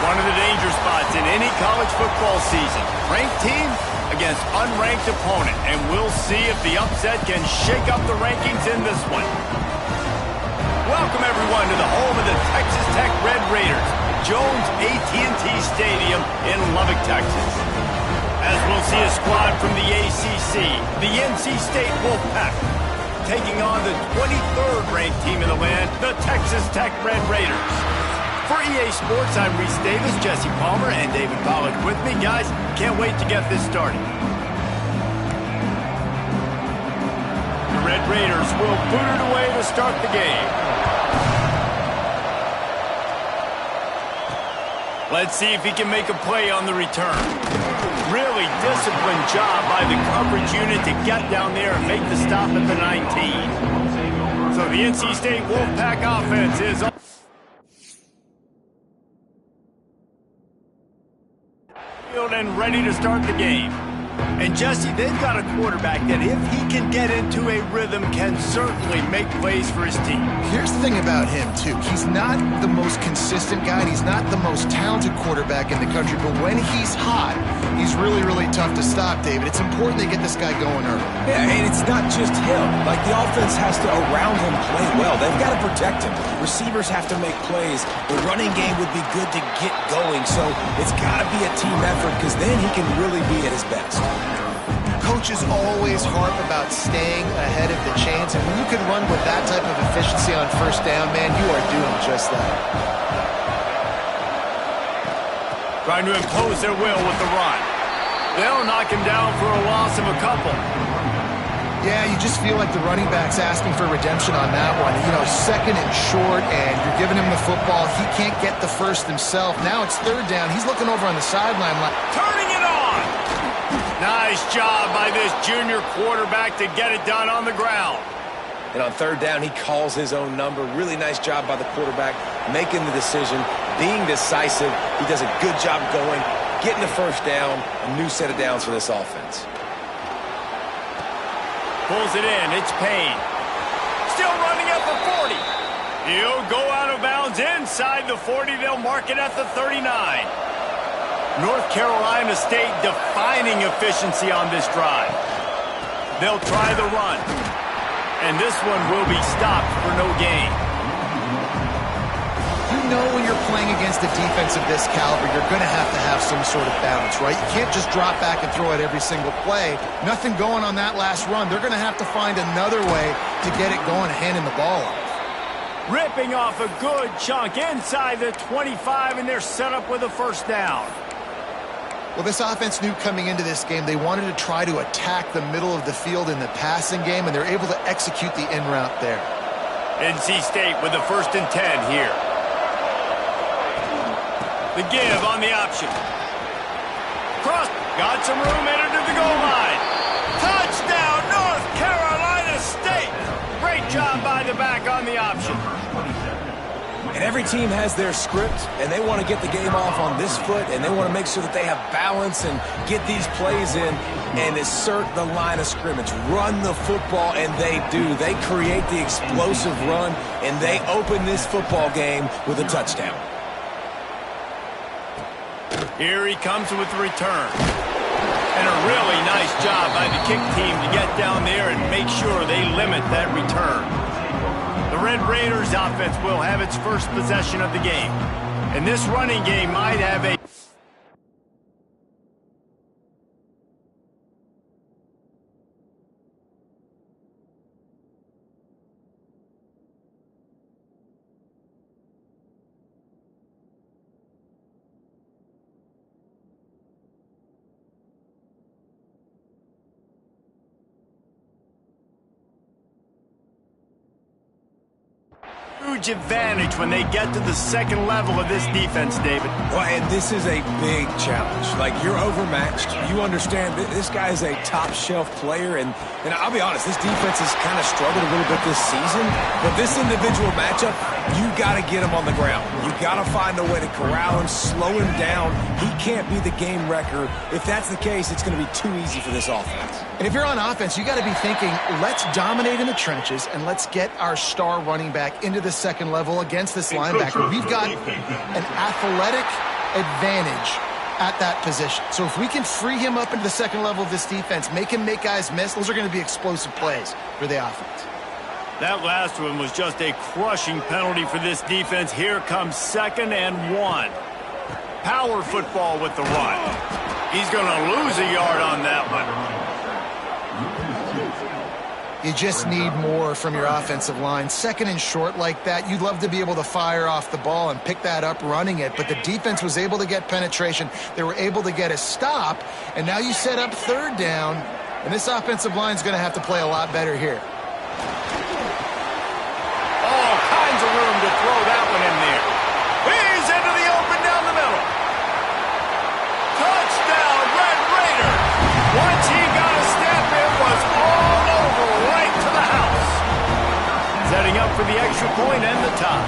One of the danger spots in any college football season. Ranked team against unranked opponent. And we'll see if the upset can shake up the rankings in this one. Welcome, everyone, to the home of the Texas Tech Red Raiders, Jones AT&T Stadium in Lubbock, Texas. As we'll see a squad from the ACC, the NC State Wolfpack, taking on the 23rd ranked team in the land, the Texas Tech Red Raiders. For EA Sports, I'm Reese Davis, Jesse Palmer, and David Pollack with me. Guys, can't wait to get this started. The Red Raiders will boot it away to start the game. Let's see if he can make a play on the return. Really disciplined job by the coverage unit to get down there and make the stop at the 19. So the NC State Wolfpack offense is on. And ready to start the game. And Jesse, they've got a quarterback that if he can get into a rhythm can certainly make plays for his team. Here's the thing about him too, he's not the most consistent guy and he's not the most talented quarterback in the country, but when he's hot, he's really, really tough to stop, David. It's important they get this guy going early. Yeah, and it's not just him. Like, the offense has to, around him, play well. They've got to protect him. Receivers have to make plays. The running game would be good to get going, so it's got to be a team effort because then he can really be at his best. Coaches always harp about staying ahead of the chains, and when you can run with that type of efficiency on first down, man, you are doing just that. Trying to impose their will with the run. They'll knock him down for a loss of a couple. Yeah, you just feel like the running back's asking for redemption on that one. You know, second and short, and you're giving him the football. He can't get the first himself. Now it's third down. He's looking over on the sideline. Turning it on! Nice job by this junior quarterback to get it done on the ground. And on third down, he calls his own number. Really nice job by the quarterback, making the decision, being decisive. He does a good job going, getting the first down, a new set of downs for this offense. Pulls it in, it's Payne. Still running at the 40. He'll go out of bounds inside the 40. They'll mark it at the 39. North Carolina State defining efficiency on this drive. They'll try the run. And this one will be stopped for no gain. You know when you're playing against a defense of this caliber, you're going to have some sort of balance, right? You can't just drop back and throw it every single play. Nothing going on that last run. They're going to have to find another way to get it going, handing the ball off. Ripping off a good chunk inside the 25, and they're set up with a first down. Well, this offense knew coming into this game they wanted to try to attack the middle of the field in the passing game, and they're able to execute the in route there. NC State with the 1st and 10 here. The give on the option. Cross. Got some room, entered to the goal line. Touchdown, North Carolina State. Great job by the back on the option. And every team has their script, and they want to get the game off on this foot, and they want to make sure that they have balance and get these plays in and assert the line of scrimmage. Run the football, and they do. They create the explosive run, and they open this football game with a touchdown. Here he comes with the return. And a really nice job by the kick team to get down there and make sure they limit that return. The Red Raiders offense will have its first possession of the game. And this running game might have a... huge advantage when they get to the second level of this defense, David. Well, and this is a big challenge. Like, you're overmatched. You understand this guy is a top-shelf player, and I'll be honest, this defense has kind of struggled a little bit this season, but this individual matchup, you got to get him on the ground. You got to find a way to corral him, slow him down. He can't be the game wrecker. If that's the case, it's going to be too easy for this offense. And if you're on offense, you got to be thinking, let's dominate in the trenches and let's get our star running back into the second level against this linebacker. We've got an athletic, advantage at that position. So if we can free him up into the second level of this defense, make him make guys miss, those are going to be explosive plays for the offense. That last one was just a crushing penalty for this defense. Here comes 2nd and 1. Power football with the run. He's going to lose a yard on that one. You just need more from your offensive line. 2nd and short like that, you'd love to be able to fire off the ball and pick that up running it, but the defense was able to get penetration. They were able to get a stop, and now you set up 3rd down, and this offensive line is going to have to play a lot better here. All kinds of room to throw that one in there. He's into the open down the middle. Touchdown, Red Raider. Once he got a step, it was all over, right to the house. Setting up for the extra point and the tie.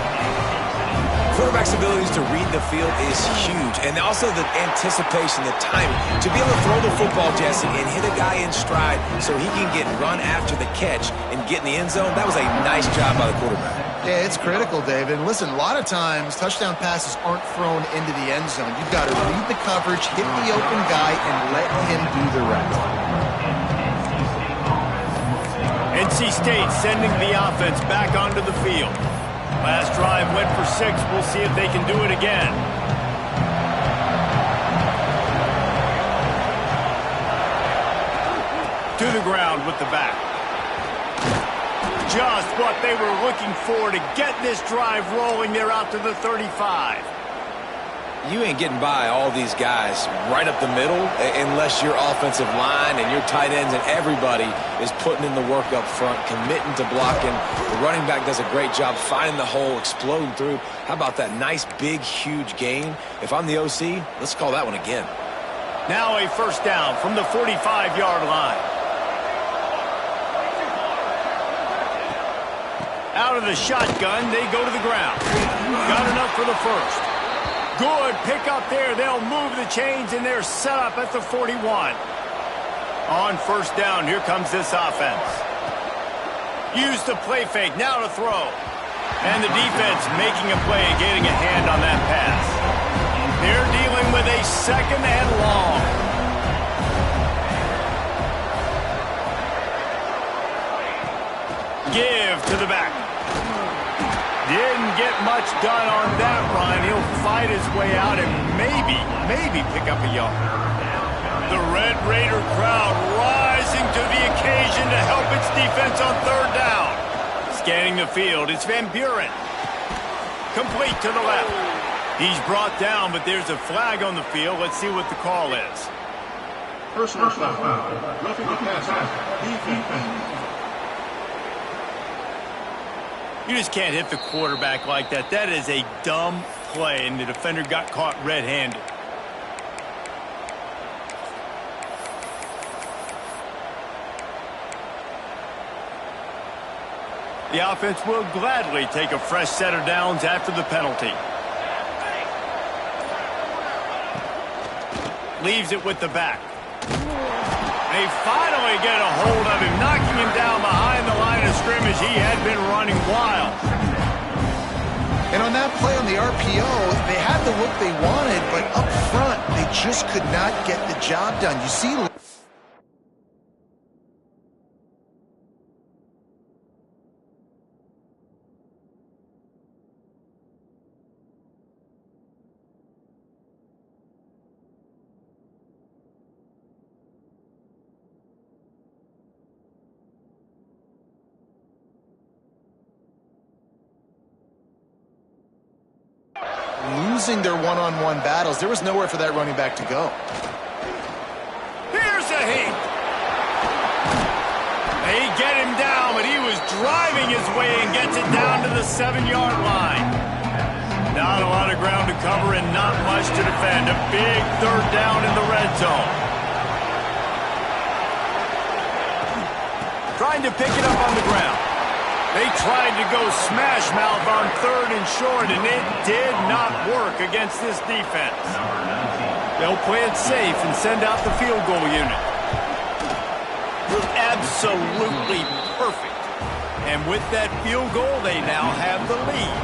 Quarterback's abilities to read the field is huge, and also the anticipation, the timing. To be able to throw the football, Jesse, and hit a guy in stride so he can get run after the catch and get in the end zone, that was a nice job by the quarterback. Yeah, it's critical, David. And listen, a lot of times touchdown passes aren't thrown into the end zone. You've got to read the coverage, hit the open guy, and let him do the rest. NC State sending the offense back onto the field. Last drive went for 6. We'll see if they can do it again. To the ground with the back. Just what they were looking for to get this drive rolling. They're out to the 35. You ain't getting by all these guys right up the middle unless your offensive line and your tight ends and everybody is putting in the work up front, committing to blocking. The running back does a great job finding the hole, exploding through. How about that nice, big, huge gain? If I'm the OC, let's call that one again. Now a 1st down from the 45-yard line. Out of the shotgun, they go to the ground. Got enough for the 1st. Good pickup there. They'll move the chains, and they're set up at the 41. On 1st down, here comes this offense. Use the play fake, now to throw. And the defense making a play, getting a hand on that pass. They're dealing with a 2nd and long. Give to the back. Didn't get much done on that run. He'll fight his way out and maybe pick up a yard. The Red Raider crowd rising to the occasion to help its defense on 3rd down. Scanning the field, it's Van Buren. Complete to the left. He's brought down, but there's a flag on the field. Let's see what the call is. Personal foul. Roughing the passer. Defense. You just can't hit the quarterback like that. That is a dumb play, and the defender got caught red-handed. The offense will gladly take a fresh set of downs after the penalty. Leaves it with the back. They finally get a hold of him, knocking him down behind the line of scrimmage. He had been running wild. And on that play on the RPO, they had the look they wanted, but up front, they just could not get the job done. You see... losing their one-on-one battles. There was nowhere for that running back to go. Here's a heat. They get him down, but he was driving his way and gets it down to the 7-yard line. Not a lot of ground to cover and not much to defend. A big 3rd down in the red zone. Trying to pick it up on the ground. They tried to go smash mouth on 3rd and short, and it did not work against this defense. They'll play it safe and send out the field goal unit. Absolutely perfect. And with that field goal, they now have the lead.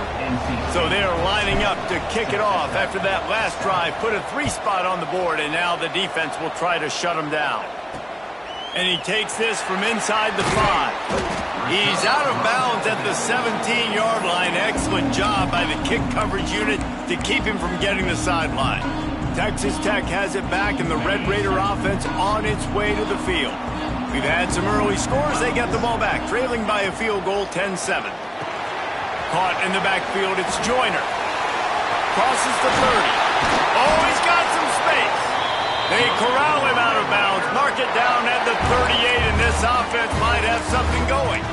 So they're lining up to kick it off after that last drive. Put a 3 spot on the board, and now the defense will try to shut them down. And he takes this from inside the 5. He's out of bounds at the 17-yard line. Excellent job by the kick coverage unit to keep him from getting the sideline. Texas Tech has it back, and the Red Raider offense on its way to the field. We've had some early scores. They get the ball back, trailing by a field goal, 10-7. Caught in the backfield, it's Joyner. Crosses the 30. Oh, he's got some space. They corral him out of bounds, mark it down at the 38, and this offense might have something going.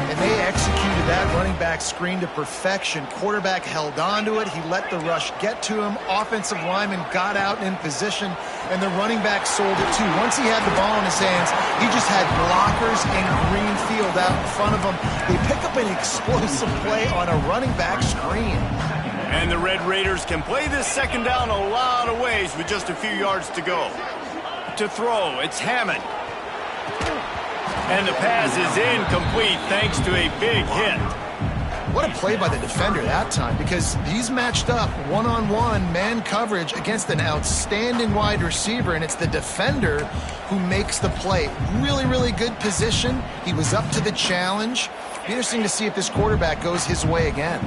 And they executed that running back screen to perfection. Quarterback held on to it. He let the rush get to him. Offensive lineman got out in position, and the running back sold it too. Once he had the ball in his hands, he just had blockers and green field out in front of him. They pick up an explosive play on a running back screen. And the Red Raiders can play this second down a lot of ways with just a few yards to go. To throw, it's Hammond. And the pass is incomplete thanks to a big hit. What a play by the defender that time, because he's matched up one-on-one man coverage against an outstanding wide receiver, and it's the defender who makes the play. Really, really good position. He was up to the challenge. Be interesting to see if this quarterback goes his way again.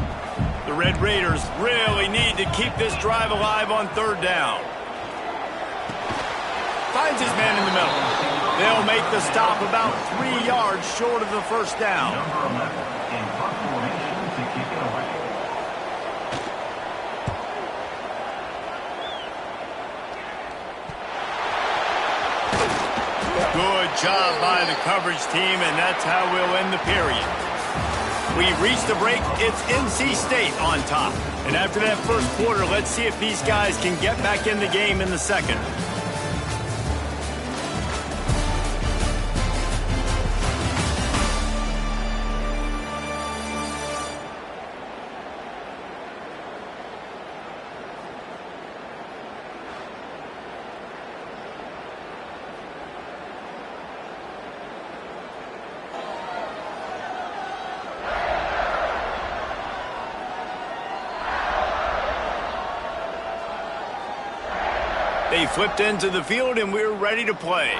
The Red Raiders really need to keep this drive alive on 3rd down. Finds his man in the middle. They'll make the stop about 3 yards short of the 1st down. Good job by the coverage team, and that's how we'll end the period. We've reached the break. It's NC State on top. And after that first quarter, let's see if these guys can get back in the game in the second. They flipped into the field, and we're ready to play.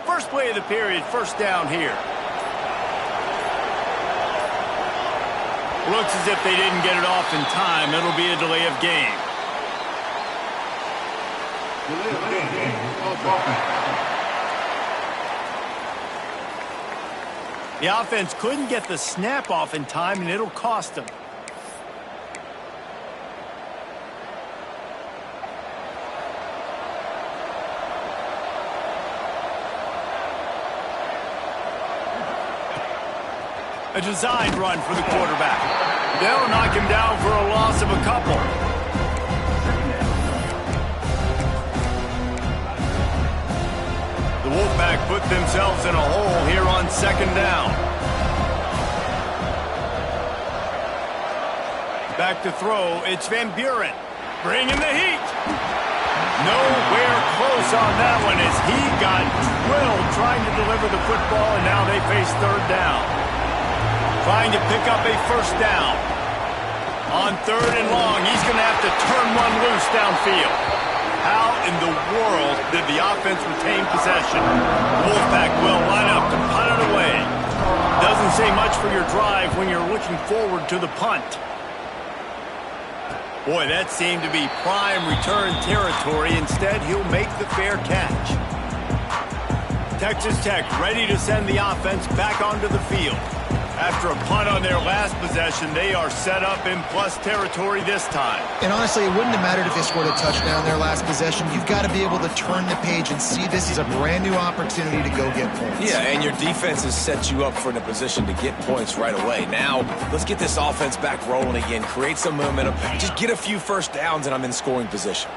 First play of the period, 1st down here. Looks as if they didn't get it off in time. It'll be a delay of game. The offense couldn't get the snap off in time, and it'll cost them. A designed run for the quarterback. They'll knock him down for a loss of a couple. The Wolfpack put themselves in a hole here on 2nd down. Back to throw, it's Van Buren. Bringing the heat. Nowhere close on that one as he got drilled trying to deliver the football, and now they face 3rd down. Trying to pick up a 1st down. On 3rd and long, he's going to have to turn one loose downfield. How in the world did the offense retain possession? Wolfpack will line up to punt it away. Doesn't say much for your drive when you're looking forward to the punt. Boy, that seemed to be prime return territory. Instead, he'll make the fair catch. Texas Tech ready to send the offense back onto the field. After a punt on their last possession, they are set up in plus territory this time. And honestly, it wouldn't have mattered if they scored a touchdown their last possession. You've got to be able to turn the page and see this as a brand new opportunity to go get points. Yeah, and your defense has set you up for a position to get points right away. Now, let's get this offense back rolling again, create some momentum, just get a few first downs, and I'm in scoring position.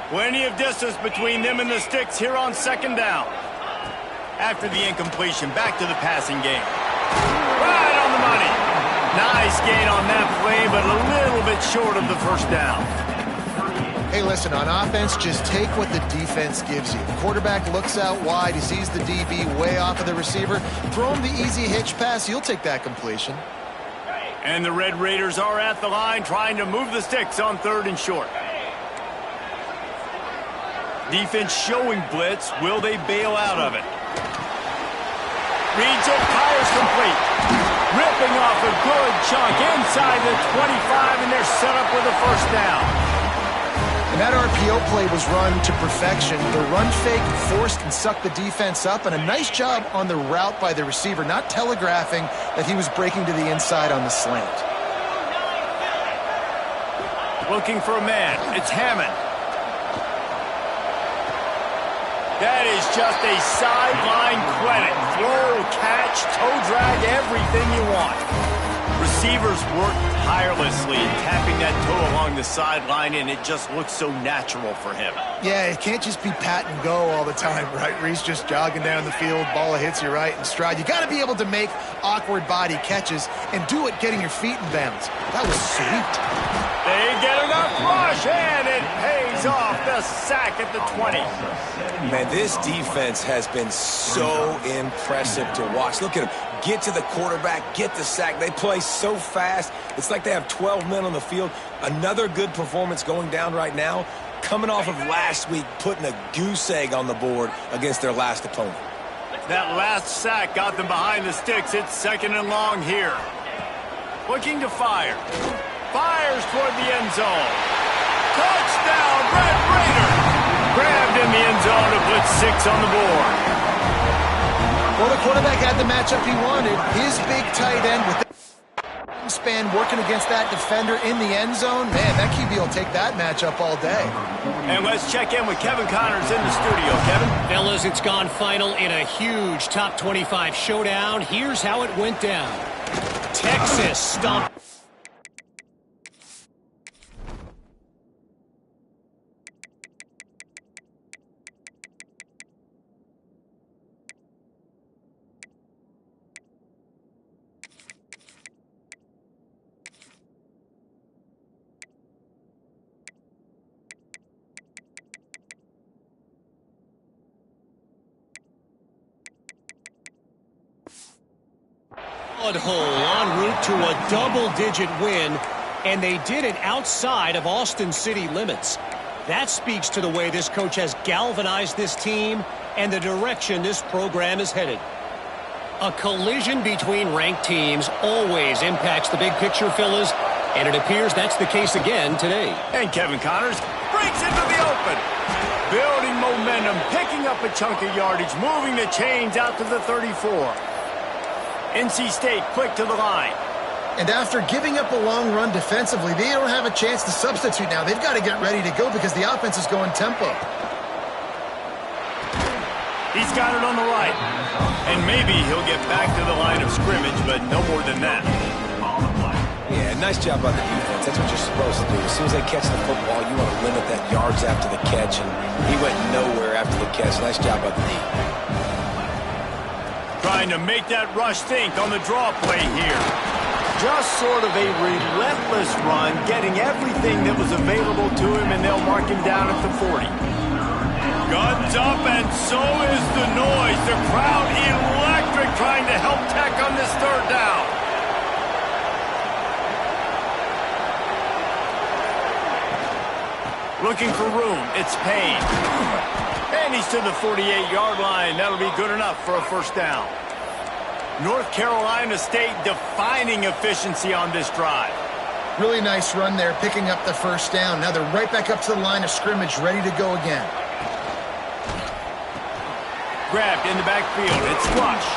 Plenty of distance between them and the sticks here on 2nd down. After the incompletion, back to the passing game. Right on the money. Nice gain on that play, but a little bit short of the first down. Hey, listen, on offense, just take what the defense gives you. Quarterback looks out wide. He sees the DB way off of the receiver. Throw him the easy hitch pass. You'll take that completion. And the Red Raiders are at the line trying to move the sticks on 3rd and short. Defense showing blitz. Will they bail out of it? Reads it, fires complete. Ripping off a good chunk inside the 25, and they're set up with a first down. And that RPO play was run to perfection. The run fake forced and sucked the defense up, and a nice job on the route by the receiver, not telegraphing that he was breaking to the inside on the slant. Looking for a man. It's Hammond. That is just a sideline clinic. Throw, catch, toe drag, everything you want. Receivers work tirelessly, tapping that toe along the sideline, and it just looks so natural for him. Yeah, it can't just be pat and go all the time, right? Reese just jogging down the field, ball hits you right in stride. You got to be able to make awkward body catches and do it getting your feet in bounds. That was sweet. They get enough rush, and it pays off. The sack at the 20. Man, this defense has been so impressive to watch. Look at them. Get to the quarterback, get the sack. They play so fast. It's like they have 12 men on the field. Another good performance going down right now. Coming off of last week, putting a goose egg on the board against their last opponent. That last sack got them behind the sticks. It's 2nd and long here. Looking to fire. Fires toward the end zone. Touchdown, Red Raider! Grabbed in the end zone to put 6 on the board. Well, the quarterback had the matchup he wanted. His big tight end with the span working against that defender in the end zone. Man, that QB will take that matchup all day. And let's check in with Kevin Connors in the studio. Kevin? Fellas, it's gone final in a huge top 25 showdown. Here's how it went down. Texas stomped. Hole en route to a double-digit win, and they did it outside of Austin City limits. That speaks to the way this coach has galvanized this team and the direction this program is headed. A collision between ranked teams always impacts the big picture, fellas, and it appears that's the case again today. And Kevin Connors breaks into the open. Building momentum, picking up a chunk of yardage, moving the chains out to the 34. NC State quick to the line. And after giving up a long run defensively, they don't have a chance to substitute now. They've got to get ready to go because the offense is going tempo. He's got it on the right. And maybe he'll get back to the line of scrimmage, but no more than that. Yeah, nice job by the defense. That's what you're supposed to do. As soon as they catch the football, you want to limit that yards after the catch, and he went nowhere after the catch. Nice job by the D. Trying to make that rush think on the draw play here. Just sort of a relentless run, getting everything that was available to him, and they'll mark him down at the 40. Guns up, and so is the noise. The crowd electric trying to help Tech on this 3rd down. Looking for room. It's Payne. And he's to the 48-yard line. That'll be good enough for a first down. North Carolina State defining efficiency on this drive. Really nice run there, picking up the first down. Now they're right back up to the line of scrimmage, ready to go again. Grabbed in the backfield. It's Flush.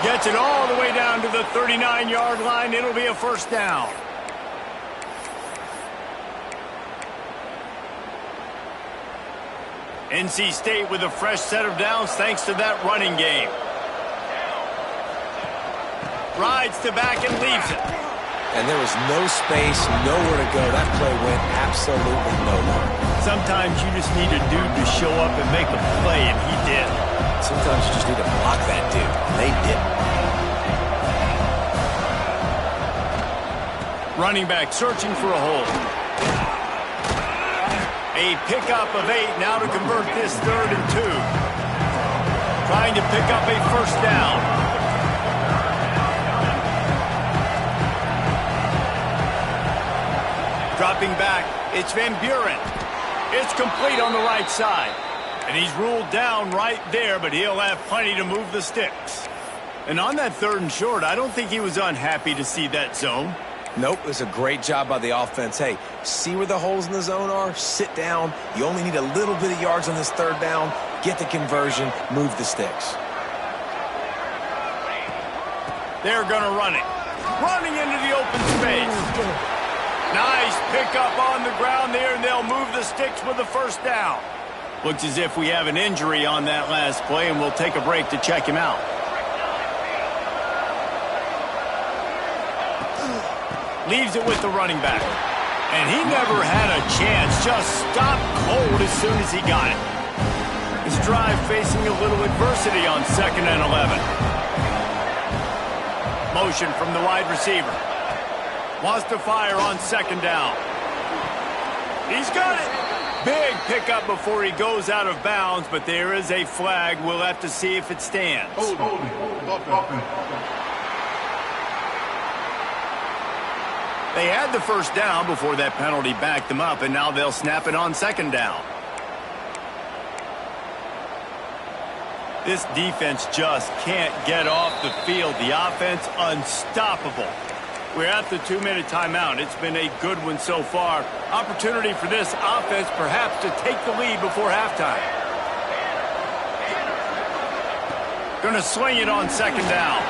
Gets it all the way down to the 39-yard line. It'll be a first down. NC State with a fresh set of downs thanks to that running game. Rides to back and leaves it. And there was no space, nowhere to go. That play went absolutely nowhere. Sometimes you just need a dude to show up and make a play, and he did. Sometimes you just need to block that dude, and they didn't. Running back searching for a hole. A pickup of 8 now to convert this 3rd and 2. Trying to pick up a first down. Dropping back, it's Van Buren. It's complete on the right side. And he's ruled down right there, but he'll have plenty to move the sticks. And on that 3rd and short, I don't think he was unhappy to see that zone. Nope, it was a great job by the offense. Hey, see where the holes in the zone are? Sit down. You only need a little bit of yards on this 3rd down. Get the conversion. Move the sticks. They're going to run it. Running into the open space. Nice pickup on the ground there, and they'll move the sticks with the first down. Looks as if we have an injury on that last play, and we'll take a break to check him out. Leaves it with the running back. And he never had a chance. Just stopped cold as soon as he got it. His drive facing a little adversity on 2nd and 11. Motion from the wide receiver. Wants to fire on 2nd down. He's got it. Big pickup before he goes out of bounds, but there is a flag. We'll have to see if it stands. They had the first down before that penalty backed them up, and now they'll snap it on 2nd down. This defense just can't get off the field. The offense unstoppable. We're at the 2-minute timeout. It's been a good one so far. Opportunity for this offense perhaps to take the lead before halftime. Going to sling it on 2nd down.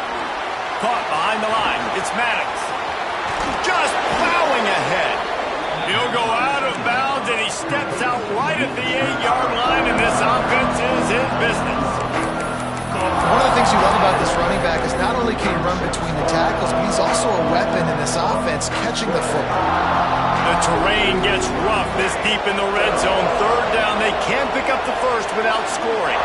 Caught behind the line. It's Maddox. Just plowing ahead. He'll go out of bounds, and he steps out right at the 8-yard line, and this offense is in business. One of the things you love about this running back is not only can he run between the tackles, but he's also a weapon in this offense catching the football. The terrain gets rough this deep in the red zone. 3rd down, they can't pick up the first without scoring.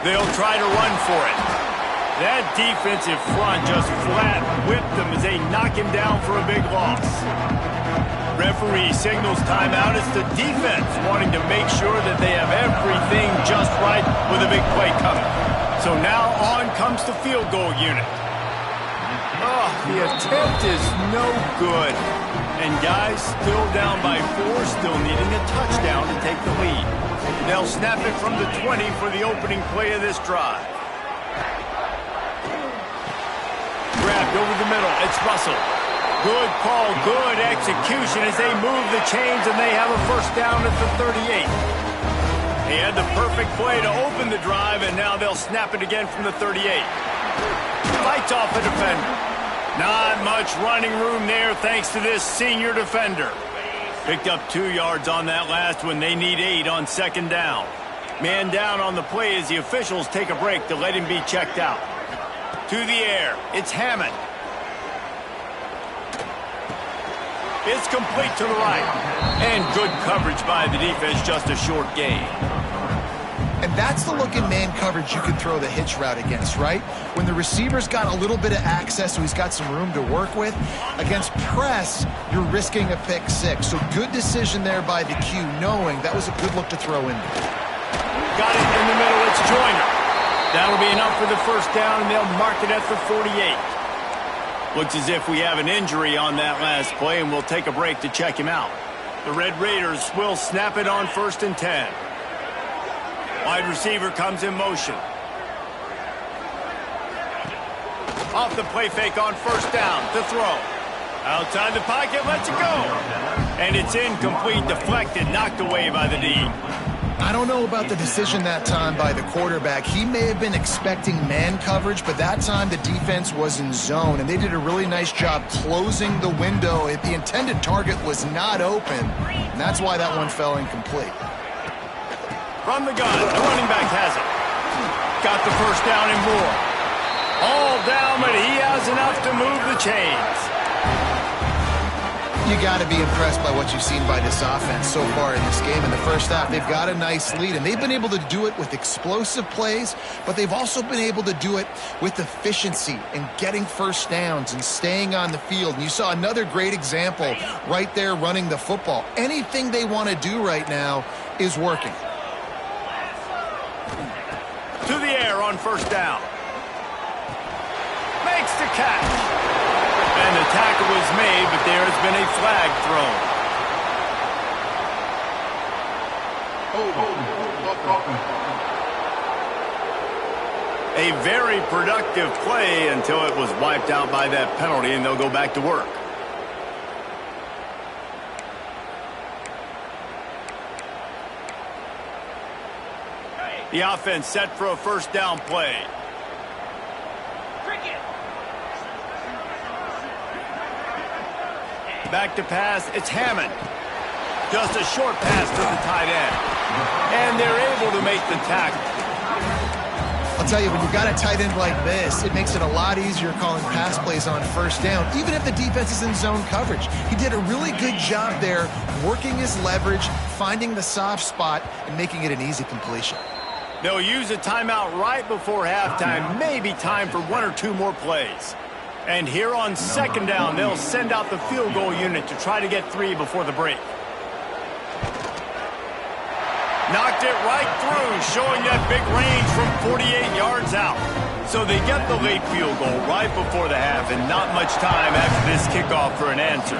They'll try to run for it. That defensive front just flat whipped them as they knock him down for a big loss. Referee signals timeout. It's the defense wanting to make sure that they have everything just right with a big play coming. So now on comes the field goal unit. Oh, the attempt is no good. And guys, still down by 4, still needing a touchdown to take the lead. They'll snap it from the 20 for the opening play of this drive. Grabbed over the middle. It's Russell. Good call, good execution as they move the chains, and they have a first down at the 38. He had the perfect play to open the drive, and now they'll snap it again from the 38. Fights off a defender. Not much running room there thanks to this senior defender. Picked up 2 yards on that last one. They need 8 on 2nd down. Man down on the play as the officials take a break to let him be checked out. To the air. It's Hammond. It's complete to the right. And good coverage by the defense, just a short gain. And that's the look in man coverage you can throw the hitch route against, right? When the receiver's got a little bit of access, so he's got some room to work with. Against press, you're risking a pick 6. So good decision there by the Q, knowing that was a good look to throw in there. Got it in the middle. It's Joyner. That'll be enough for the first down, and they'll mark it at the 48. Looks as if we have an injury on that last play, and we'll take a break to check him out. The Red Raiders will snap it on 1st and 10. Wide receiver comes in motion. Off the play fake on 1st down to throw. Outside the pocket, lets it go. And it's incomplete, deflected, knocked away by the D. I don't know about the decision that time by the quarterback. He may have been expecting man coverage, but that time the defense was in zone, and they did a really nice job closing the window. If the intended target was not open, and that's why that one fell incomplete. From the gun, the running back has it. Got the first down and more. All down, but he has enough to move the chains. You got to be impressed by what you've seen by this offense so far in this game. In the first half, they've got a nice lead, and they've been able to do it with explosive plays, but they've also been able to do it with efficiency and getting first downs and staying on the field. And you saw another great example right there running the football. Anything they want to do right now is working. To the air on 1st down. Makes the catch. And the tackle was made, but there has been a flag thrown. A very productive play until it was wiped out by that penalty, and they'll go back to work. The offense set for a 1st down play. Back to pass, it's Hammond. Just a short pass to the tight end. And they're able to make the tackle. I'll tell you, when you've got a tight end like this, it makes it a lot easier calling pass plays on 1st down, even if the defense is in zone coverage. He did a really good job there, working his leverage, finding the soft spot, and making it an easy completion. They'll use a timeout right before halftime, maybe time for 1 or 2 more plays. And here on 2nd down, they'll send out the field goal unit to try to get 3 before the break. Knocked it right through, showing that big range from 48 yards out. So they get the late field goal right before the half, and not much time after this kickoff for an answer.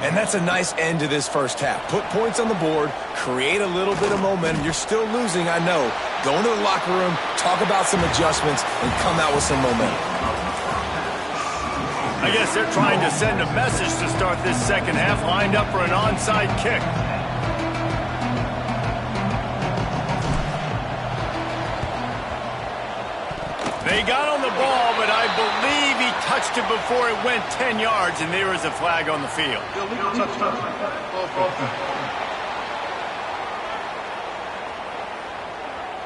And that's a nice end to this first half. Put points on the board, create a little bit of momentum. You're still losing, I know. Go into the locker room, talk about some adjustments, and come out with some momentum. I guess they're trying to send a message to start this second half, lined up for an onside kick. They got on the ball, but I believe he touched it before it went 10 yards, and there is a flag on the field.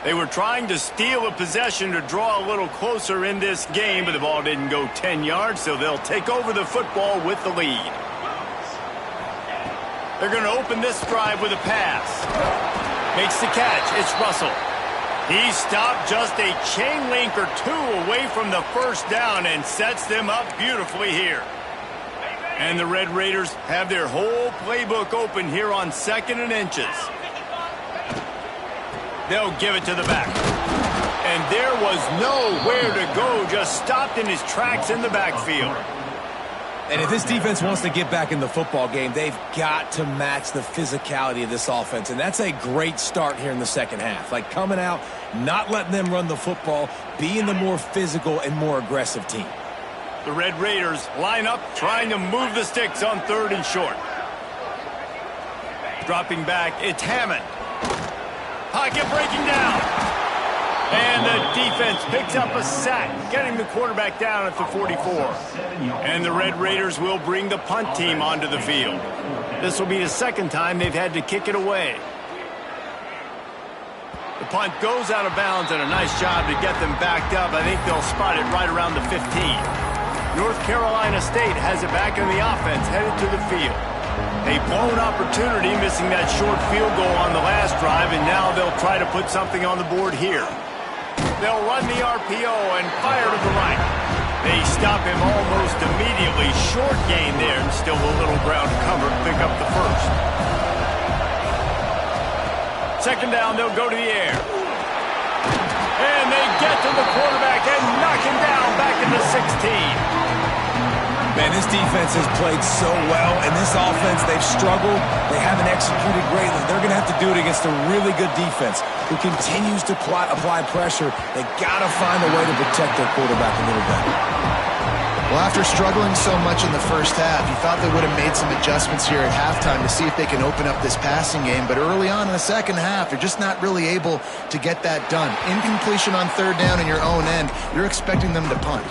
They were trying to steal a possession to draw a little closer in this game, but the ball didn't go 10 yards, so they'll take over the football with the lead. They're going to open this drive with a pass. Makes the catch. It's Russell. He stopped just a chain link or 2 away from the first down and sets them up beautifully here. And the Red Raiders have their whole playbook open here on 2nd and inches. They'll give it to the back. And there was nowhere to go, just stopped in his tracks in the backfield. And if this defense wants to get back in the football game, they've got to match the physicality of this offense. And that's a great start here in the second half. Like coming out, not letting them run the football, being the more physical and more aggressive team. The Red Raiders line up, trying to move the sticks on 3rd and short. Dropping back, it's Hammond. Pocket breaking down. And the defense picks up a sack, getting the quarterback down at the 44. And the Red Raiders will bring the punt team onto the field. This will be the 2nd time they've had to kick it away. The punt goes out of bounds, and a nice job to get them backed up. I think they'll spot it right around the 15. North Carolina State has it back in the offense, headed to the field. A blown opportunity, missing that short field goal on the last drive, and now they'll try to put something on the board here. They'll run the RPO and fire to the right. They stop him almost immediately. Short gain there, and still a little ground cover to pick up the first. Second down, they'll go to the air. And they get to the quarterback and knock him down back in the 16. Man, this defense has played so well, and this offense, they've struggled. They haven't executed greatly. They're going to have to do it against a really good defense who continues to apply pressure. They got to find a way to protect their quarterback a little bit. Well, after struggling so much in the first half, you thought they would have made some adjustments here at halftime to see if they can open up this passing game. But early on in the second half, they're just not really able to get that done. Incompletion on third down in your own end, you're expecting them to punt.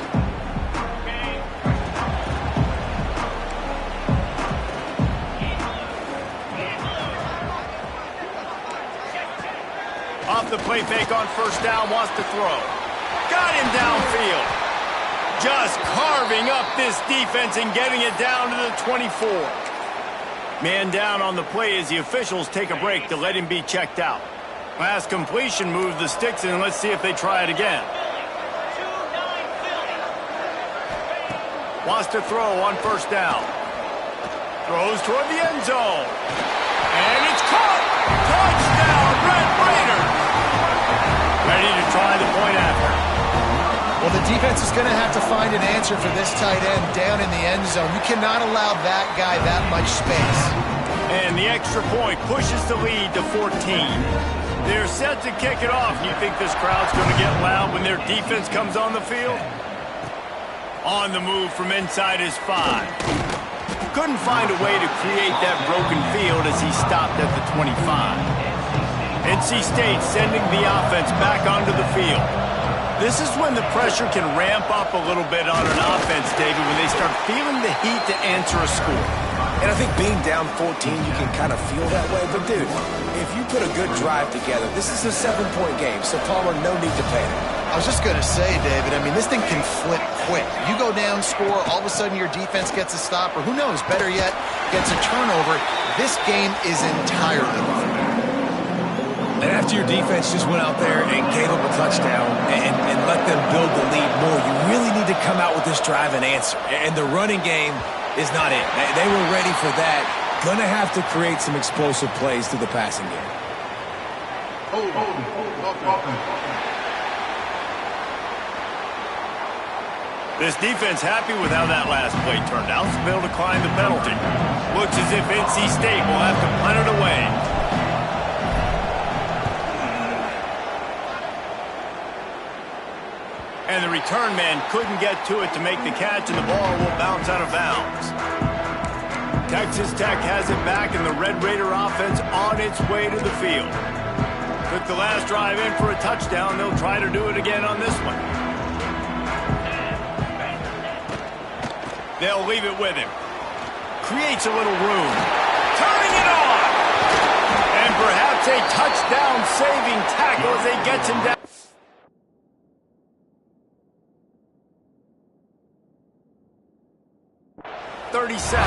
Off the play fake on first down, wants to throw. Got him downfield. Just carving up this defense and getting it down to the 24. Man down on the play as the officials take a break to let him be checked out. Last completion moves the sticks in. Let's see if they try it again. Wants to throw on first down. Throws toward the end zone. And it's caught. Touchdown, Red Raiders. Ready to try the point after. Well, the defense is going to have to find an answer for this tight end down in the end zone. You cannot allow that guy that much space. And the extra point pushes the lead to 14. They're set to kick it off. You think this crowd's going to get loud when their defense comes on the field? On the move from inside his 5. Couldn't find a way to create that broken field as he stopped at the 25. NC State sending the offense back onto the field. This is when the pressure can ramp up a little bit on an offense, David, when they start feeling the heat to answer a score. And I think being down 14, you can kind of feel that way. But, dude, if you put a good drive together, this is a 7-point game, so Palmer, no need to panic. I was just going to say, David, I mean, this thing can flip quick. You go down, score, all of a sudden your defense gets a stop, or who knows, better yet, gets a turnover. This game is entirely different. And after your defense just went out there and gave up a touchdown and let them build the lead more, you really need to come out with this drive and answer. And the running game is not it. They were ready for that. Going to have to create some explosive plays through the passing game. This defense happy with how that last play turned out, so they'll decline the penalty. Looks as if NC State will have to punt it away. And the return man couldn't get to it to make the catch, and the ball will bounce out of bounds. Texas Tech has it back, and the Red Raider offense on its way to the field. Took the last drive in for a touchdown. They'll try to do it again on this one. They'll leave it with him. Creates a little room. Turning it on! And perhaps a touchdown-saving tackle as they get him down. 37.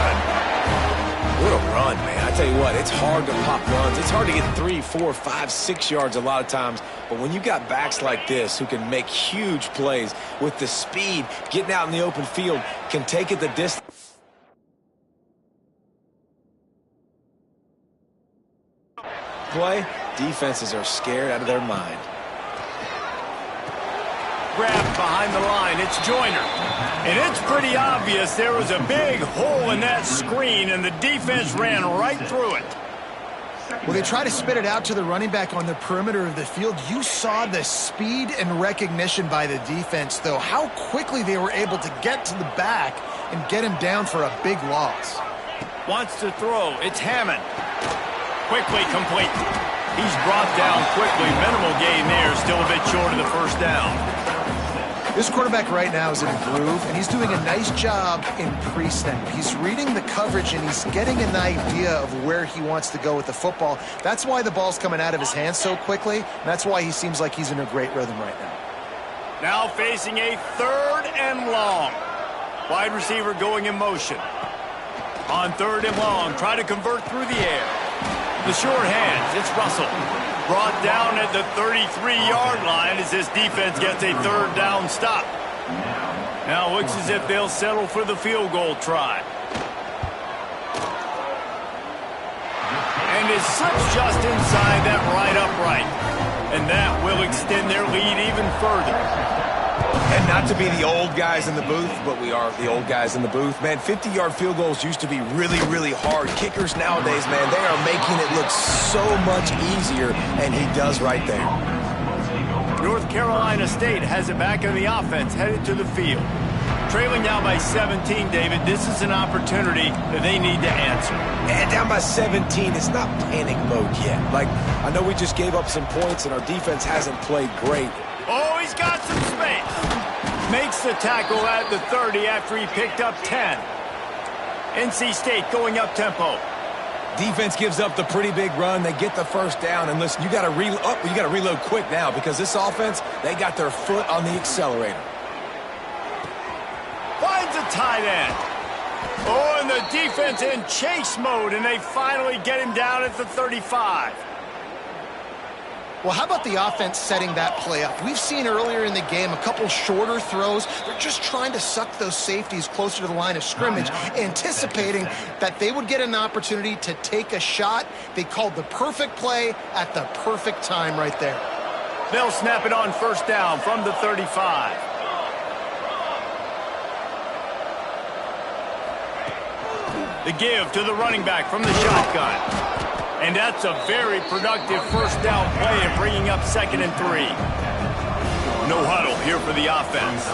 What a run, man. I tell you what, it's hard to pop runs. It's hard to get 3, 4, 5, 6 yards a lot of times. But when you got backs like this who can make huge plays with the speed, getting out in the open field, can take it the distance. Play, defenses are scared out of their mind. Grabbed behind the line. It's Joyner. And it's pretty obvious there was a big hole in that screen, and the defense ran right through it. Well, they try to spit it out to the running back on the perimeter of the field. You saw the speed and recognition by the defense, though, how quickly they were able to get to the back and get him down for a big loss. Wants to throw. It's Hammond. Quickly complete. He's brought down quickly. Minimal gain there. Still a bit short of the first down. This quarterback right now is in a groove, and he's doing a nice job in pre-snap. He's reading the coverage, and he's getting an idea of where he wants to go with the football. That's why the ball's coming out of his hands so quickly, and that's why he seems like he's in a great rhythm right now. Now facing a 3rd and long. Wide receiver going in motion. On 3rd and long, try to convert through the air. The short hands, it's Russell. Brought down at the 33-yard line as this defense gets a 3rd down stop. Now looks as if they'll settle for the field goal try. And it slips just inside that right upright. And that will extend their lead even further. And not to be the old guys in the booth, but we are the old guys in the booth. Man, 50-yard field goals used to be really, really hard. Kickers nowadays, man, they are making it look so much easier, and he does right there. North Carolina State has it back on the offense, headed to the field. Trailing now by 17, David. This is an opportunity that they need to answer. And down by 17, it's not panic mode yet. Like, I know we just gave up some points, and our defense hasn't played great. Oh, he's got some space. Makes the tackle at the 30 after he picked up 10. NC State going up tempo. Defense gives up the pretty big run. They get the first down. And listen, you got to reload quick now because this offense, they got their foot on the accelerator. Finds a tight end. Oh, and the defense in chase mode, and they finally get him down at the 35. Well, how about the offense setting that play up? We've seen earlier in the game a couple shorter throws. They're just trying to suck those safeties closer to the line of scrimmage, anticipating that they would get an opportunity to take a shot. They called the perfect play at the perfect time right there. They'll snap it on first down from the 35. The give to the running back from the shotgun. And that's a very productive first down play of bringing up 2nd and 3. No huddle here for the offense.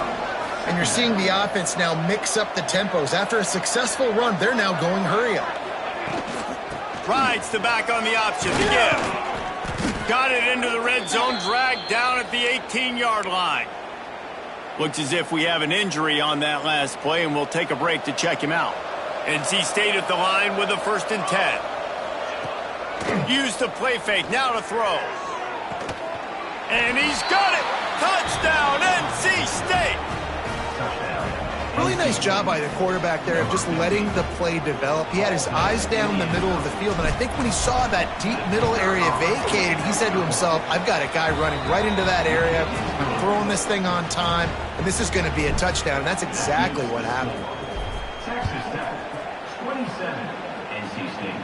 And you're seeing the offense now mix up the tempos. After a successful run, they're now going hurry up. Rides the back on the option. The give. Got it into the red zone, dragged down at the 18-yard line. Looks as if we have an injury on that last play, and we'll take a break to check him out. NC State at the line with a 1st and 10. Used the play fake, now to throw. And he's got it! Touchdown, NC State! Really nice job by the quarterback there of just letting the play develop. He had his eyes down the middle of the field, and I think when he saw that deep middle area vacated, he said to himself, I've got a guy running right into that area. I'm throwing this thing on time, and this is going to be a touchdown, and that's exactly what happened. Texas Tech, 27, NC State,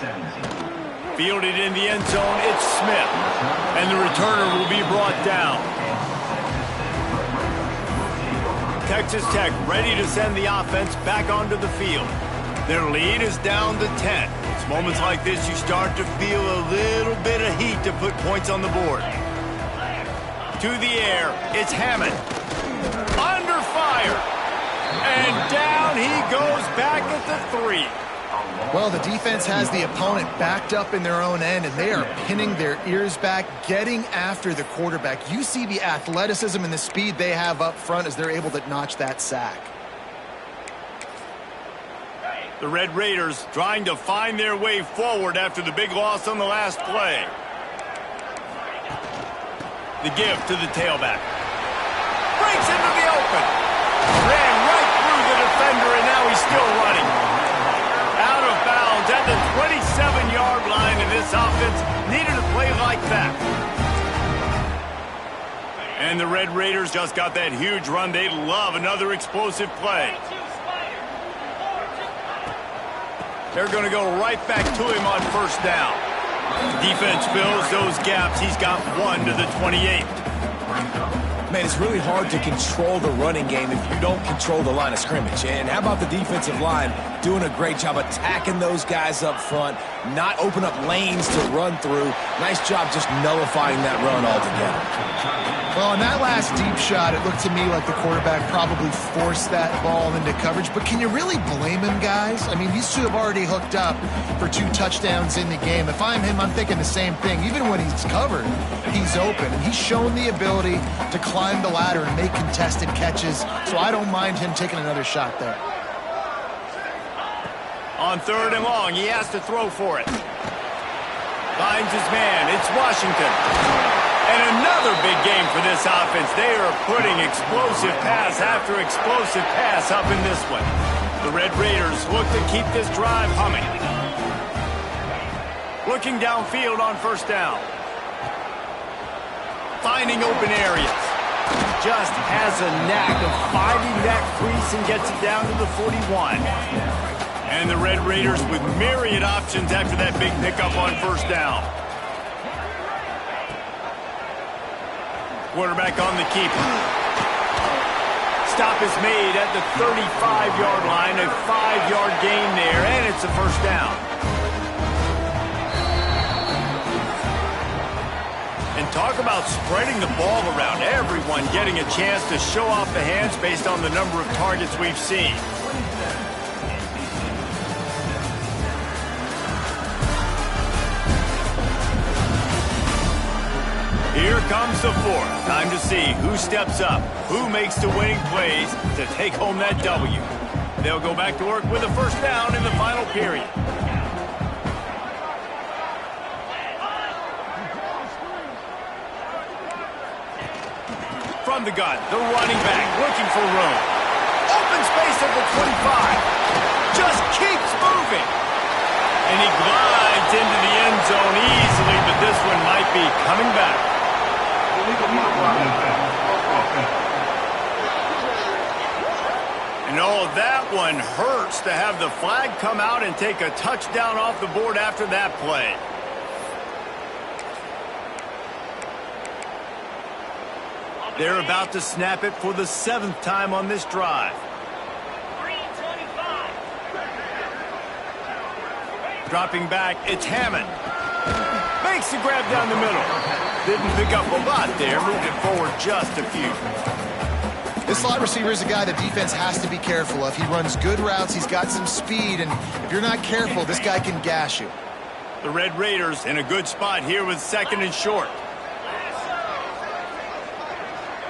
17. Fielded in the end zone, it's Smith. And the returner will be brought down. Texas Tech ready to send the offense back onto the field. Their lead is down to 10. It's moments like this you start to feel a little bit of heat to put points on the board. To the air, it's Hammond. Under fire. And down he goes back at the 3. Well, the defense has the opponent backed up in their own end, and they are pinning their ears back, getting after the quarterback. You see the athleticism and the speed they have up front as they're able to notch that sack. The Red Raiders trying to find their way forward after the big loss on the last play. The give to the tailback. Breaks into the open. Ran right through the defender, and now he's still running. Out of bounds at the 27-yard line, and this offense needed a play like that. And the Red Raiders just got that huge run. They love another explosive play. They're going to go right back to him on first down. Defense fills those gaps. He's got 1 to the 28. Man, it's really hard to control the running game if you don't control the line of scrimmage. And how about the defensive line doing a great job attacking those guys up front, not open up lanes to run through. Nice job just nullifying that run altogether. Well, in that last deep shot, it looked to me like the quarterback probably forced that ball into coverage. But can you really blame him, guys? I mean, these two have already hooked up for 2 touchdowns in the game. If I'm him, I'm thinking the same thing. Even when he's covered, he's open. And he's shown the ability to climb the ladder and make contested catches. So I don't mind him taking another shot there. On 3rd and long, he has to throw for it. Finds his man. It's Washington. And another big game for this offense. They are putting explosive pass after explosive pass up in this one. The Red Raiders look to keep this drive humming. Looking downfield on first down. Finding open areas. Just has a knack of finding that crease and gets it down to the 41. And the Red Raiders with myriad options after that big pickup on first down. Quarterback on the keep. Stop is made at the 35-yard line, a 5-yard gain there, and it's a first down. And talk about spreading the ball around, everyone getting a chance to show off the hands based on the number of targets we've seen. Here comes the fourth. Time to see who steps up, who makes the winning plays to take home that W. They'll go back to work with a first down in the final period. From the gun, the running back looking for room. Open space at the 25. Just keeps moving. And he glides into the end zone easily, but this one might be coming back. And oh, that one hurts to have the flag come out and take a touchdown off the board after that play. They're about to snap it for the 7th time on this drive. Dropping back, it's Hammond. Makes the grab down the middle. Didn't pick up a lot there, moved it forward just a few. This slot receiver is a guy the defense has to be careful of. He runs good routes, he's got some speed, and if you're not careful, this guy can gash you. The Red Raiders in a good spot here with 2nd and short.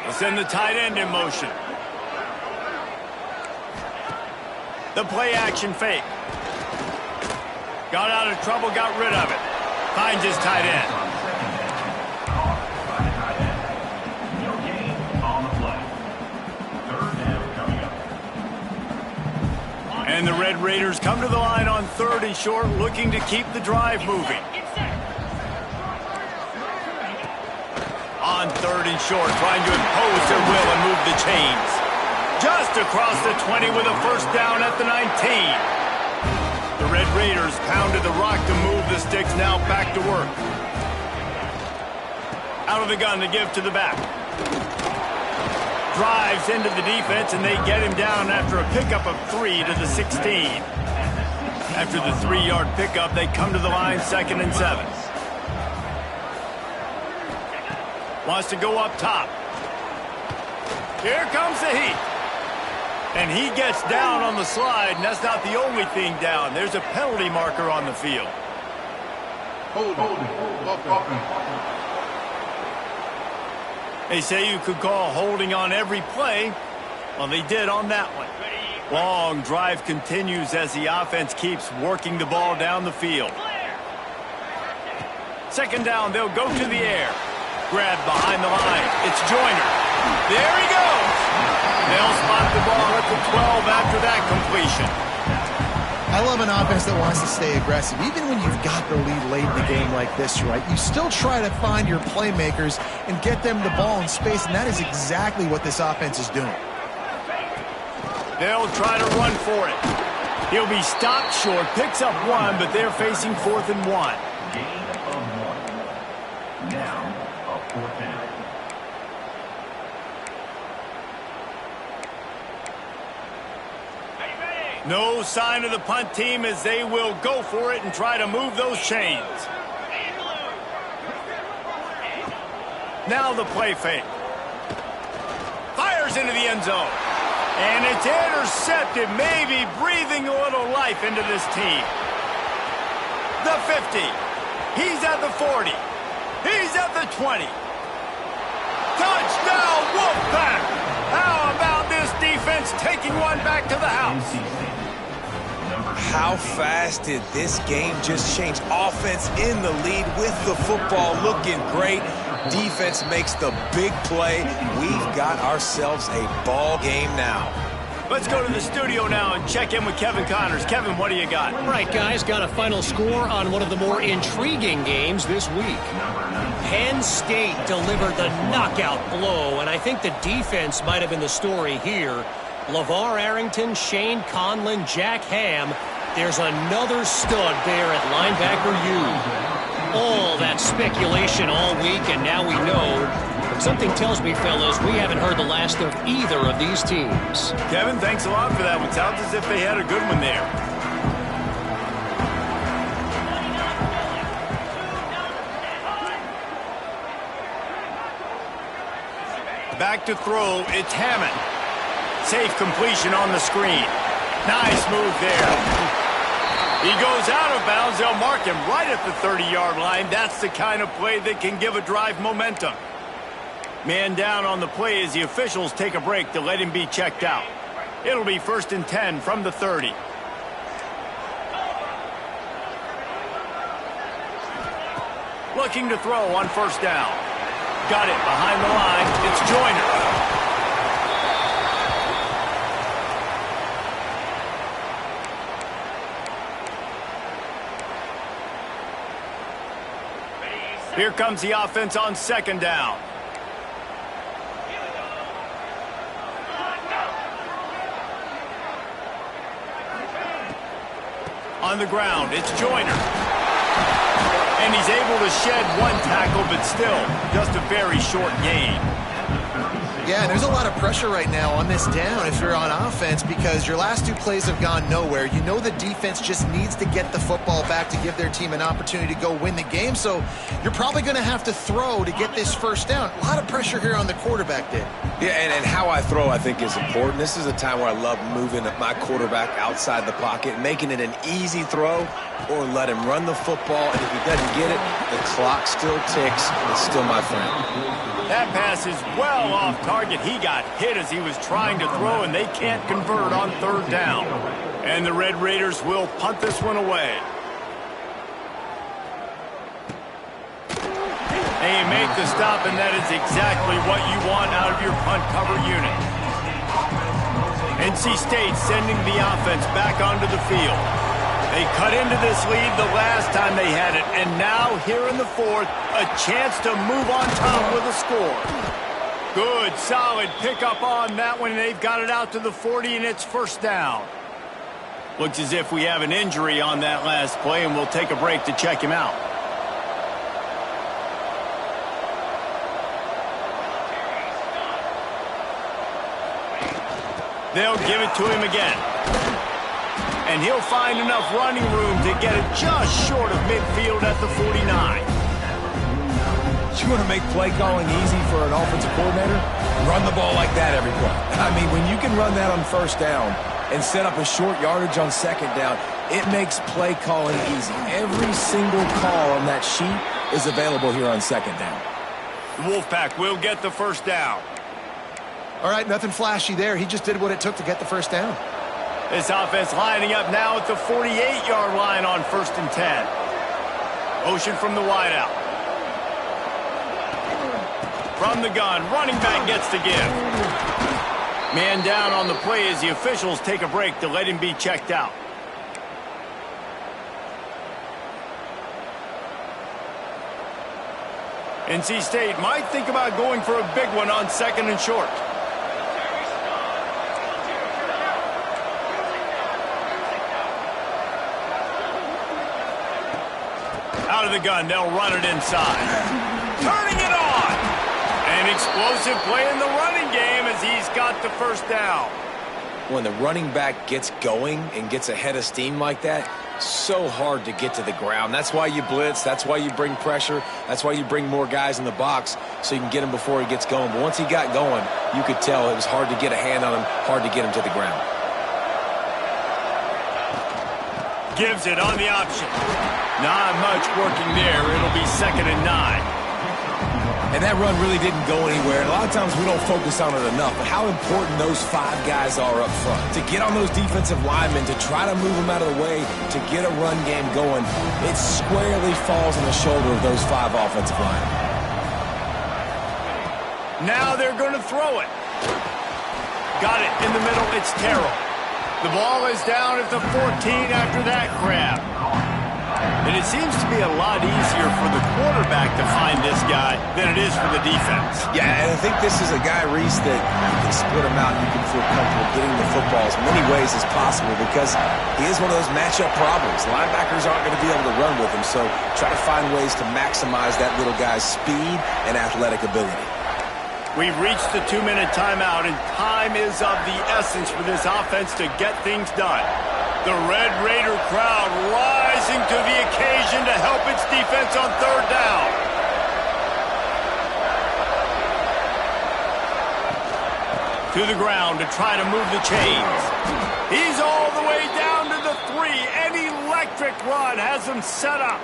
They'll send the tight end in motion. The play action fake. Got out of trouble, got rid of it. Finds his tight end. No gain on the play. 3rd down coming up. And the Red Raiders come to the line on 3rd and short, looking to keep the drive moving. On 3rd and short, trying to impose their will and move the chains. Just across the 20 with a first down at the 19. The Red Raiders pounded the rock to move the sticks, now back to work. Out of the gun to give to the back. Drives into the defense, and they get him down after a pickup of 3 to the 16. After the 3-yard pickup, they come to the line 2nd and 7. Wants to go up top. Here comes the heat. And he gets down on the slide, and that's not the only thing down. There's a penalty marker on the field. Hold. They say you could call holding on every play. Well, they did on that one. Long drive continues as the offense keeps working the ball down the field. 2nd down, they'll go to the air. Grab behind the line. It's Joyner. There he goes. They'll spot the ball at the 12 after that completion. I love an offense that wants to stay aggressive. Even when you've got the lead late in the game like this, right, you still try to find your playmakers and get them the ball in space, and that is exactly what this offense is doing. They'll try to run for it. He'll be stopped short, picks up 1, but they're facing 4th and 1. Gain of 1. Now a 4th down. No sign of the punt team as they will go for it and try to move those chains. Now the play fake. Fires into the end zone. And it's intercepted, maybe breathing a little life into this team. The 50. He's at the 40. He's at the 20. Touchdown, Wolfpack! How about this defense taking one back to the house? How fast did this game just change? Offense in the lead with the football, looking great. Defense makes the big play. We've got ourselves a ball game now. Let's go to the studio now and check in with Kevin Connors. Kevin, what do you got? All right, guys, got a final score on one of the more intriguing games this week. Penn State delivered the knockout blow, and I think the defense might have been the story here. LeVar Arrington, Shane Conlon, Jack Ham, there's another stud there at linebacker U. All that speculation all week, and now we know. But something tells me, fellas, we haven't heard the last of either of these teams. Kevin, thanks a lot for that one. Sounds as if they had a good one there. Back to throw, it's Hammond. Safe completion on the screen. Nice move there. He goes out of bounds. They'll mark him right at the 30-yard line. That's the kind of play that can give a drive momentum. Man down on the play as the officials take a break to let him be checked out. It'll be 1st and 10 from the 30. Looking to throw on 1st down. Got it behind the line. It's Joyner. Here comes the offense on 2nd down. On the ground, it's Joyner. And he's able to shed one tackle, but still, just a very short gain. Yeah, and there's a lot of pressure right now on this down if you're on offense because your last 2 plays have gone nowhere. You know the defense just needs to get the football back to give their team an opportunity to go win the game, so you're probably going to have to throw to get this 1st down. A lot of pressure here on the quarterback, Dave. Yeah, and how I throw, I think, is important. This is a time where I love moving my quarterback outside the pocket, making it an easy throw, or let him run the football, and if he doesn't get it, the clock still ticks. It's still my friend. That pass is well off target. He got hit as he was trying to throw, and they can't convert on 3rd down. And the Red Raiders will punt this one away. And you make the stop, and that is exactly what you want out of your punt cover unit. NC State sending the offense back onto the field. They cut into this lead the last time they had it, and now here in the 4th, a chance to move on top with a score. Good, solid pickup on that one. They've got it out to the 40, and it's 1st down. Looks as if we have an injury on that last play, and we'll take a break to check him out. They'll give it to him again. And he'll find enough running room to get it just short of midfield at the 49. You want to make play calling easy for an offensive coordinator? Run the ball like that every play. I mean, when you can run that on 1st down and set up a short yardage on 2nd down, it makes play calling easy. Every single call on that sheet is available here on 2nd down. The Wolfpack will get the 1st down. All right, nothing flashy there. He just did what it took to get the 1st down. This offense lining up now at the 48-yard line on 1st and 10. Motion from the wideout. From the gun, running back gets the give. Man down on the play as the officials take a break to let him be checked out. NC State might think about going for a big one on 2nd and short. Out of the gun, they'll run it inside. Turning it on! An explosive play in the running game as he's got the 1st down. When the running back gets going and gets ahead of steam like that, so hard to get to the ground. That's why you blitz. That's why you bring pressure. That's why you bring more guys in the box so you can get him before he gets going. But once he got going, you could tell it was hard to get a hand on him, hard to get him to the ground. Gives it on the option. Not much working there. It'll be 2nd and 9. And that run really didn't go anywhere. And a lot of times we don't focus on it enough, but how important those 5 guys are up front. To get on those defensive linemen, to try to move them out of the way, to get a run game going, it squarely falls on the shoulder of those 5 offensive linemen. Now they're going to throw it. Got it in the middle. It's Terrell. The ball is down at the 14 after that grab. And it seems to be a lot easier for the quarterback to find this guy than it is for the defense. Yeah, and I think this is a guy, Reese, that you can split him out and you can feel comfortable getting the football as many ways as possible because he is one of those matchup problems. Linebackers aren't going to be able to run with him, so try to find ways to maximize that little guy's speed and athletic ability. We've reached the 2-minute timeout, and time is of the essence for this offense to get things done. The Red Raider crowd rising to the occasion to help its defense on third down. To the ground to try to move the chains. He's all the way down to the 3. An electric run has him set up.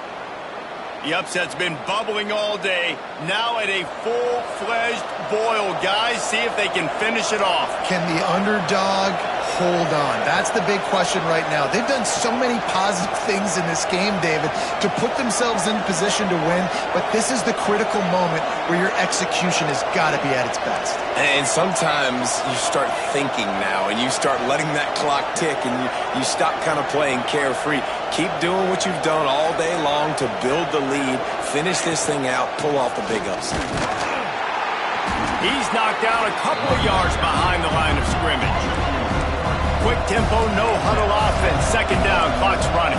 The upset's been bubbling all day. Now at a full-fledged boil. Guys, see if they can finish it off. Can the underdog hold on? That's the big question right now. They've done so many positive things in this game, David, to put themselves in position to win, but this is the critical moment where your execution has got to be at its best. And sometimes you start thinking now, and you start letting that clock tick, and you stop kind of playing carefree. Keep doing what you've done all day long to build the lead, finish this thing out, pull off the big upset. He's knocked down a couple of yards behind the line of scrimmage. Quick tempo, no huddle offense. Second down, clock's running.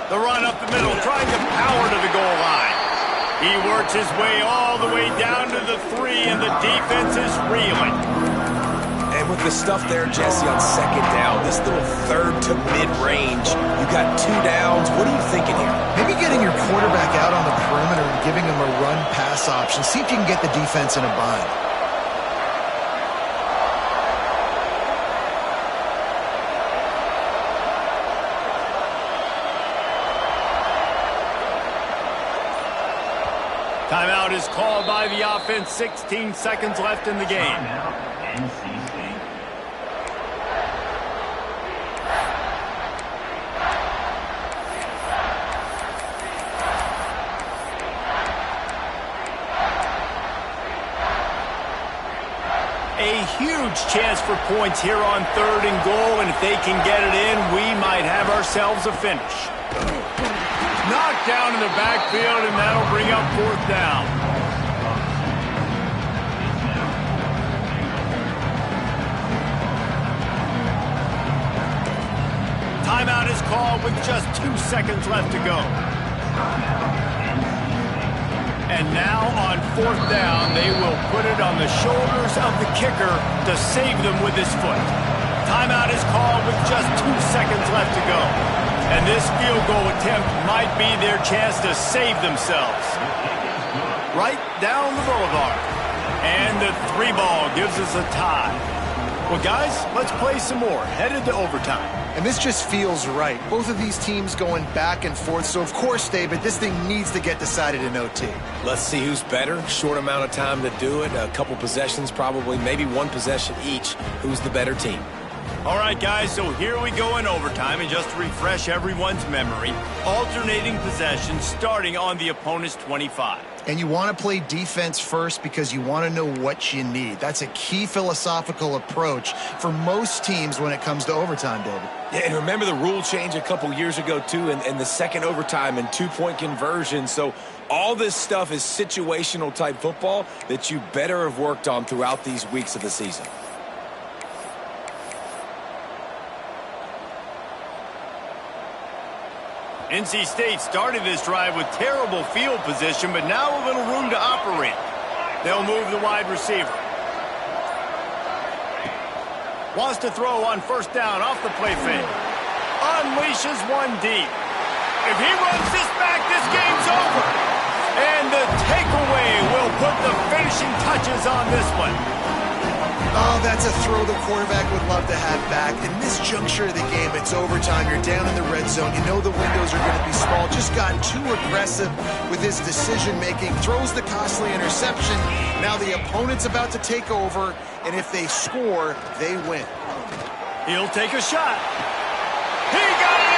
The run up the middle, trying to power to the goal line. He works his way all the way down to the 3, and the defense is reeling. And with the stuff there, Jesse, on second down, this little third to mid-range, you got 2 downs. What are you thinking here? Maybe getting your quarterback out on the perimeter and giving him a run-pass option. See if you can get the defense in a bind. Timeout is called by the offense. 16 seconds left in the game. Timeout, NC State. A huge chance for points here on 3rd and goal, and if they can get it in, we might have ourselves a finish. Knocked down in the backfield, and that'll bring up 4th down. Timeout is called with just 2 seconds left to go. And now on 4th down, they will put it on the shoulders of the kicker to save them with his foot. Timeout is called with just 2 seconds left to go. And this field goal attempt might be their chance to save themselves. Right down the boulevard. And the 3 ball gives us a tie. Well, guys, let's play some more. Headed to overtime. And this just feels right. Both of these teams going back and forth. So, of course, David, this thing needs to get decided in OT. Let's see who's better. Short amount of time to do it. A couple possessions probably, maybe 1 possession each. Who's the better team? All right, guys, so here we go in overtime, and just to refresh everyone's memory, alternating possessions starting on the opponent's 25. And you want to play defense first because you want to know what you need. That's a key philosophical approach for most teams when it comes to overtime, David. Yeah, and remember the rule change a couple years ago, too, and the second overtime and 2-point conversion. So all this stuff is situational type football that you better have worked on throughout these weeks of the season. NC State started this drive with terrible field position, but now a little room to operate. They'll move the wide receiver. Wants to throw on 1st down off the play fake. Unleashes one deep. If he runs this back, this game's over. And the takeaway will put the finishing touches on this one. Oh, that's a throw the quarterback would love to have back. In this juncture of the game, it's overtime. You're down in the red zone. You know the windows are going to be small. Just got too aggressive with his decision-making. Throws the costly interception. Now the opponent's about to take over, and if they score, they win. He'll take a shot. He got it!